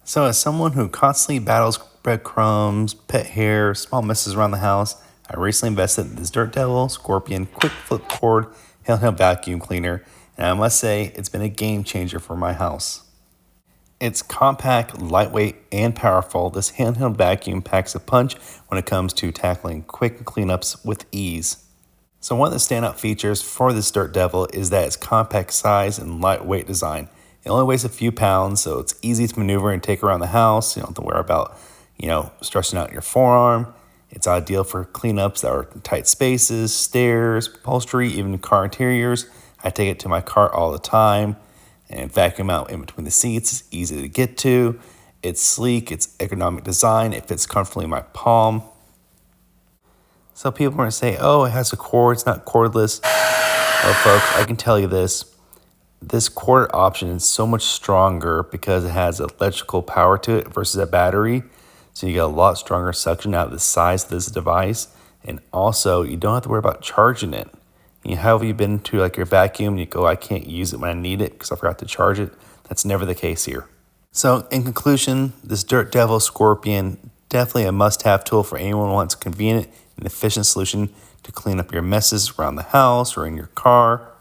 So, as someone who constantly battles breadcrumbs, pet hair, small messes around the house, I recently invested in this Dirt Devil Scorpion quick flip cord handheld vacuum cleaner, and I must say it's been a game changer for my house. It's compact, lightweight, and powerful. This handheld vacuum packs a punch when it comes to tackling quick cleanups with ease. So one of the standout features for this Dirt Devil is that its compact size and lightweight design. It only weighs a few pounds, so it's easy to maneuver and take around the house. You don't have to worry about, stretching out your forearm. It's ideal for cleanups that are in tight spaces, stairs, upholstery, even car interiors. I take it to my car all the time and vacuum out in between the seats. It's easy to get to. It's sleek, it's ergonomic design, it fits comfortably in my palm. So people are going to say, oh, it has a cord, it's not cordless. Well, folks, I can tell you this. This cord option is so much stronger because it has electrical power to it versus a battery. So you get a lot stronger suction out of the size of this device. And also, you don't have to worry about charging it. How have you been to like your vacuum and you go, I can't use it when I need it because I forgot to charge it? That's never the case here. So in conclusion, this Dirt Devil Scorpion, definitely a must-have tool for anyone who wants a convenient and efficient solution to clean up your messes around the house or in your car.